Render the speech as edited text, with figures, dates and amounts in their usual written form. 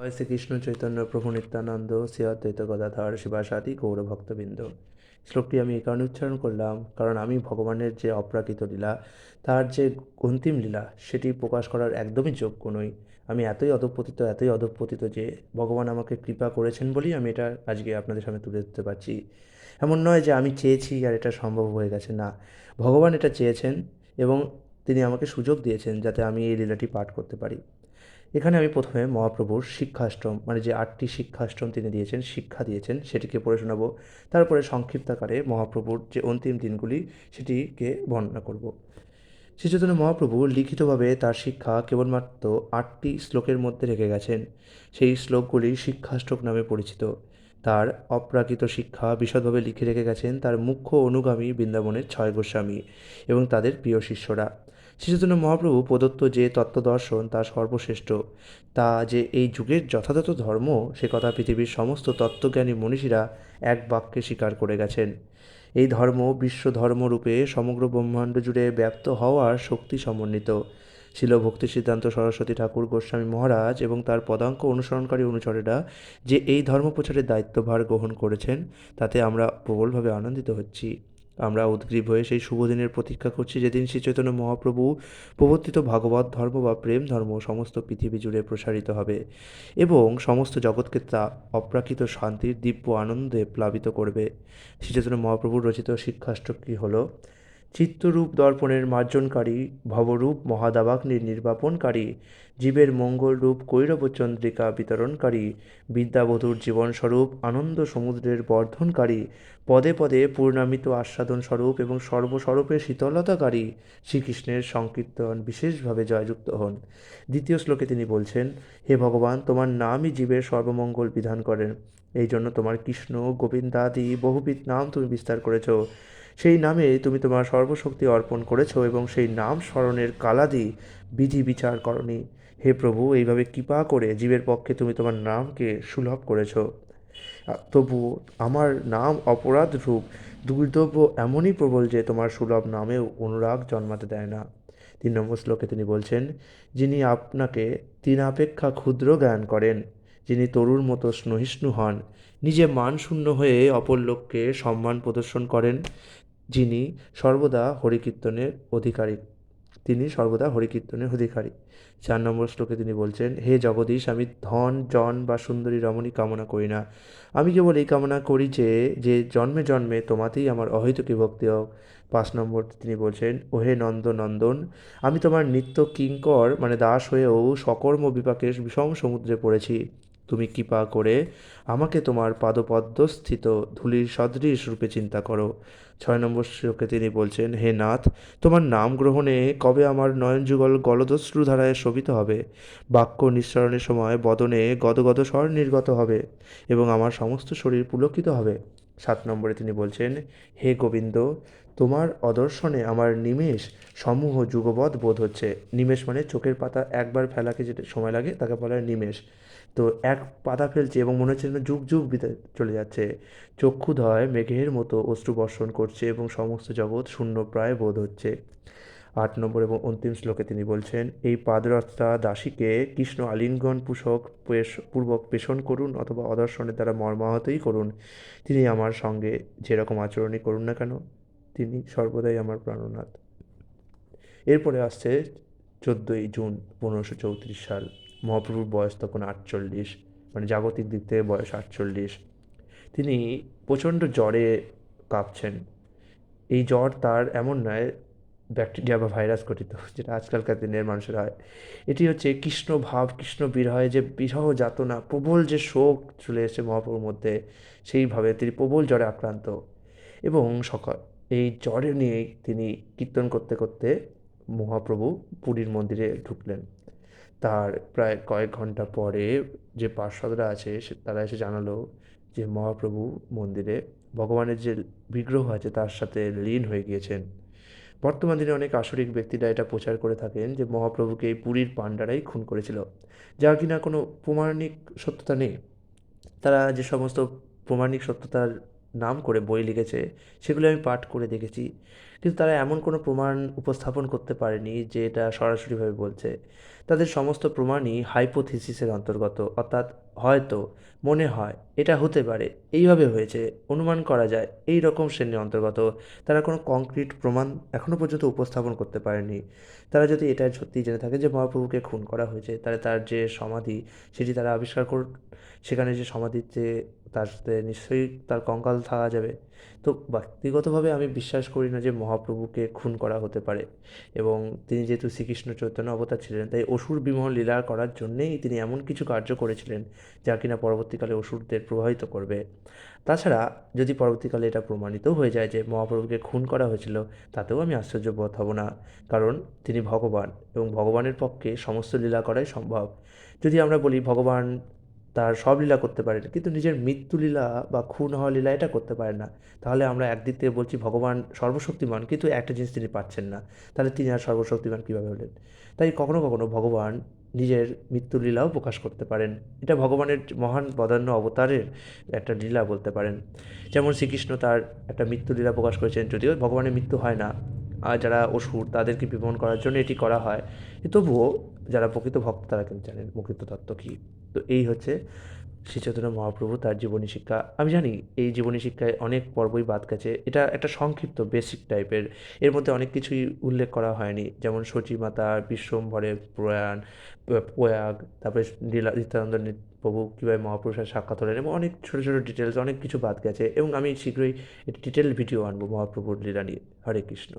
জয় শ্রীকৃষ্ণ চৈতন্য প্রভু নিত্যানন্দ শ্রী অদ্বৈত গদাধর শিবাসাদি গৌরভক্তবৃন্দ। শ্লোকটি আমি এই কারণে উচ্চারণ করলাম, কারণ আমি ভগবানের যে অপ্রাকৃত লীলা, তার যে অন্তিম লীলা, সেটি প্রকাশ করার একদমই যোগ্য নই। আমি এতই অধঃপতিত যে ভগবান আমাকে কৃপা করেছেন বলেই আমি এটা আজকে আপনাদের সামনে তুলে ধরতে পারছি। এমন নয় যে আমি চেয়েছি আর এটা সম্ভব হয়ে গেছে, না, ভগবান এটা চেয়েছেন এবং তিনি আমাকে সুযোগ দিয়েছেন যাতে আমি এই লীলাটি পাঠ করতে পারি। এখানে আমি প্রথমে মহাপ্রভুর শিক্ষাশ্রম, মানে যে 8টি শিক্ষাশ্রম তিনি দিয়েছেন, শিক্ষা দিয়েছেন, সেটিকে পড়ে শোনাবো। তারপরে সংক্ষিপ্তাকারে মহাপ্রভুর যে অন্তিম দিনগুলি সেটিকে বর্ণনা করব। শ্রী চৈতন্য মহাপ্রভু লিখিতভাবে তার শিক্ষা কেবলমাত্র 8টি শ্লোকের মধ্যে রেখে গেছেন। সেই শ্লোকগুলি শিক্ষাষ্টক নামে পরিচিত। তার অপ্রাকৃত শিক্ষা বিশদভাবে লিখে রেখে গেছেন তার মুখ্য অনুগামী বৃন্দাবনের 6 গোস্বামী এবং তাদের প্রিয় শিষ্যরা। শ্রী চৈতন্য মহাপ্রভু প্রদত্ত যে তত্ত্বদর্শন তা সর্বশ্রেষ্ঠ, তা যে এই যুগের যথাযথ ধর্ম, সে কথা পৃথিবীর সমস্ত তত্ত্বজ্ঞানী মনীষীরা এক বাক্যে স্বীকার করে গেছেন। এই ধর্ম বিশ্ব ধর্মরূপে সমগ্র ব্রহ্মাণ্ড জুড়ে ব্যপ্ত হওয়ার শক্তি সমন্বিত। শিল ভক্তিসিদ্ধান্ত সরস্বতী ঠাকুর গোস্বামী মহারাজ এবং তার পদাঙ্ক অনুসরণকারী অনুচরেরা যে এই ধর্ম প্রচারের দায়িত্বভার গ্রহণ করেছেন, তাতে আমরা প্রবলভাবে আনন্দিত হচ্ছি। আমরা উদ্গ্রীব হয়ে সেই শুভ দিনের প্রতীক্ষা করছি, যেদিন শ্রী চৈতন্য মহাপ্রভু প্রবর্তিত ভাগবত ধর্ম বা প্রেম ধর্ম সমস্ত পৃথিবী জুড়ে প্রসারিত হবে এবং সমস্ত জগৎকে তা অপ্রাকৃত শান্তির দিব্য আনন্দে প্লাবিত করবে। শ্রী চৈতন্য মহাপ্রভুর রচিত শিক্ষাষ্টকটি হল: চিত্তরূপ দর্পণের মার্জনকারী, ভবরূপ মহাদাবাগ্নির নির্বাপনকারী, জীবের মঙ্গলরূপ কৈরবচন্দ্রিকা বিতরণকারী, বিদ্যাবধূর জীবনস্বরূপ আনন্দ সমুদ্রের বর্ধনকারী, পদে পদে পূর্ণামিত আস্বাদন স্বরূপ এবং সর্বস্বরূপে শীতলতাকারী শ্রীকৃষ্ণের সংকীর্তন বিশেষভাবে জয়যুক্ত হন। দ্বিতীয় শ্লোকে তিনি বলছেন: হে ভগবান, তোমার নামই জীবের সর্বমঙ্গল বিধান করেন। এই জন্য তোমার কৃষ্ণ, গোবিন্দাদি বহুবিধ নাম তুমি বিস্তার করেছ। সেই নামে তুমি তোমার সর্বশক্তি অর্পণ করেছ এবং সেই নাম স্মরণের কালাদি বিধি বিচার করনি। হে প্রভু, এইভাবে কৃপা করে জীবের পক্ষে তুমি তোমার নামকে সুলভ করেছ। তবু আমার নাম অপরাধ রূপ দুর্দব্য এমনই প্রবল যে তোমার সুলভ নামেও অনুরাগ জন্মাতে দেয় না। 3 নম্বর শ্লোকে তিনি বলছেন: যিনি আপনাকে তৃণাপেক্ষা ক্ষুদ্র জ্ঞান করেন, যিনি তরুর মতো সহিষ্ণু হন, নিজে মানশূন্য হয়ে অপর লোককে সম্মান প্রদর্শন করেন, যিনি সর্বদা হরিকীর্তনের অধিকারী, তিনি সর্বদা হরিকীর্তনের অধিকারী। 4 নম্বর শ্লোকে তিনি বলছেন: হে জগদীশ, আমি ধন জন বা সুন্দরী রমণী কামনা করি না। আমি কেবল এই কামনা করি যে যে জন্মে জন্মে তোমাতেই আমার অহৈতুকী ভক্তি হোক। 5 নম্বর তিনি বলছেন: ওহে নন্দ নন্দন, আমি তোমার নিত্য কিঙ্কর মানে দাস হয়েও সকর্ম বিপাকের বিষম সমুদ্রে পড়েছি। তুমি কৃপা করে আমাকে তোমার পাদপদ্মস্থিত ধূলির সদৃশ রূপে চিন্তা করো। 6 নম্বর শ্লোকে তিনি বলছেন: হে নাথ, তোমার নাম গ্রহণে কবে আমার নয়নযুগল গলদশ্রু ধারায় শোভিত হবে, বাক্য নিঃসরণের সময় বদনে গদগদ স্বর নির্গত হবে এবং আমার সমস্ত শরীর পুলকিত হবে। 7 নম্বরে তিনি বলছেন: হে গোবিন্দ, তোমার অদর্শনে আমার নিমেষ সমূহ যুগবৎ বোধ হচ্ছে। নিমেষ মানে চোখের পাতা একবার ফেলাকে যেটা সময় লাগে তাকে বলা হয় নিমেষ। তো এক পাতা ফেলছে এবং মনে হচ্ছে যেন যুগ যুগ বিতে চলে যাচ্ছে। চক্ষুধয় মেঘের মতো অশ্রু বর্ষণ করছে এবং সমস্ত জগৎ শূন্যপ্রায় বোধ হচ্ছে। 8 নম্বর এবং অন্তিম শ্লোকে তিনি বলছেন: এই পাদরক্ষা দাসীকে কৃষ্ণ আলিঙ্গন পূর্বক পেষণ করুন অথবা অদর্শনের দ্বারা মর্মাহতই করুন, তিনি আমার সঙ্গে যেরকম আচরণই করুন না কেন, তিনি সর্বদাই আমার প্রাণনাথ। এরপরে আসছে 14ই জুন 1534 সাল। মহাপ্রভুর বয়স তখন 48, মানে জাগতিক দিক থেকে বয়স 48। তিনি প্রচণ্ড জ্বরে কাঁপছেন। এই জ্বর তার এমন নয় ব্যাকটেরিয়া বা ভাইরাস ঘটিত, যেটা আজকালকার দিনের মানুষের হয়। এটি হচ্ছে কৃষ্ণ ভাব, কৃষ্ণ বিরহে যে বিরহ যাতনা, প্রবল যে শোক চলে এসেছে মহাপ্রভুর মধ্যে, সেইভাবে তিনি প্রবল জ্বরে আক্রান্ত। এবং এই জ্বরে নিয়েই তিনি কীর্তন করতে করতে মহাপ্রভু পুরীর মন্দিরে ঢুকলেন। তার প্রায় কয়েক ঘন্টা পরে যে পার্ষদরা আছে তারা এসে জানালো যে মহাপ্রভু মন্দিরে ভগবানের যে বিগ্রহ আছে তার সাথে লীন হয়ে গিয়েছেন। বর্তমান দিনে অনেক আসরিক ব্যক্তিরা এটা প্রচার করে থাকেন যে মহাপ্রভুকে এই পুরীর পাণ্ডারাই খুন করেছিল, যা কিনা কোনো প্রমাণিক সত্যতা নেই। তারা যে সমস্ত প্রমাণিক সত্যতার নাম করে বই লিখেছে, সেগুলো আমি পাঠ করে দেখেছি, কিন্তু তারা এমন কোনো প্রমাণ উপস্থাপন করতে পারেনি যে এটা সরাসরিভাবে বলছে। তাদের সমস্ত প্রমাণই হাইপোথিসিসের অন্তর্গত, অর্থাৎ হয়তো, মনে হয়, এটা হতে পারে, এইভাবে হয়েছে, অনুমান করা যায়, এই রকম শ্রেণীর অন্তর্গত। তারা কোনো কংক্রিট প্রমাণ এখনও পর্যন্ত উপস্থাপন করতে পারেনি। তারা যদি এটা সত্যিই জেনে থাকে যে মহাপ্রভুকে খুন করা হয়েছে, তাহলে তার যে সমাধি সেটি তারা আবিষ্কার সেখানে যে সমাধির যে তার সাথে নিশ্চয়ই তার কঙ্কাল থাকা যাবে। তো ব্যক্তিগতভাবে আমি বিশ্বাস করি না যে মহাপ্রভুকে খুন করা হতে পারে, এবং তিনি যেহেতু শ্রীকৃষ্ণ চৈতন্য অবতার ছিলেন, তাই অসুর বিমোহ লীলা করার জন্যেই তিনি এমন কিছু কার্য করেছিলেন যা কিনা পরবর্তীকালে অসুরদের প্রভাবিত করবে। তাছাড়া যদি পরবর্তীকালে এটা প্রমাণিত হয়ে যায় যে মহাপ্রভুকে খুন করা হয়েছিল, তাতেও আমি আশ্চর্যবোধ হব না, কারণ তিনি ভগবান এবং ভগবানের পক্ষে সমস্ত লীলা করাই সম্ভব। যদি আমরা বলি ভগবান তার সব লীলা করতে পারেন, কিন্তু নিজের মৃত্যু লীলা বা খুন হওয়া লীলা এটা করতে পারেন না, তাহলে আমরা একদিক থেকে বলছি ভগবান সর্বশক্তিমান, কিন্তু একটা জিনিস তিনি পাচ্ছেন না, তাহলে তিনি আর সর্বশক্তিমান কীভাবে হলেন? তাই কখনো কখনো ভগবান নিজের মৃত্যু লীলাও প্রকাশ করতে পারেন। এটা ভগবানের মহান বদান্য অবতারের একটা লীলা বলতে পারেন। যেমন শ্রীকৃষ্ণ তার একটা মৃত্যু লীলা প্রকাশ করেছেন, যদিও ভগবানের মৃত্যু হয় না, আর যারা অসুর তাদেরকে বিমোহন করার জন্য এটি করা হয়, তবুও যারা প্রকৃত ভক্ত তারা কিন্তু জানেন প্রকৃত তত্ত্ব কী। তো এই হচ্ছে শ্রী চৈতন্য মহাপ্রভু তার জীবনী শিক্ষা। আমি জানি এই জীবনী শিক্ষায় অনেক পর্বই বাদ গেছে, এটা একটা সংক্ষিপ্ত বেসিক টাইপের, এর মধ্যে অনেক কিছুই উল্লেখ করা হয়নি, যেমন সচিমাতা, বিশ্বম্ভরের প্রয়াণ, প্রয়াগ, তারপরে লীলা নিত্যানন্দ প্রভু কীভাবে মহাপুরুষের সাথে সাক্ষাৎ হলেন, এবং অনেক ছোটো ছোটো ডিটেলস, অনেক কিছু বাদ গেছে, এবং আমি শীঘ্রই একটি ডিটেল ভিডিও আনবো মহাপ্রভুর লীলা নিয়ে। হরে কৃষ্ণ।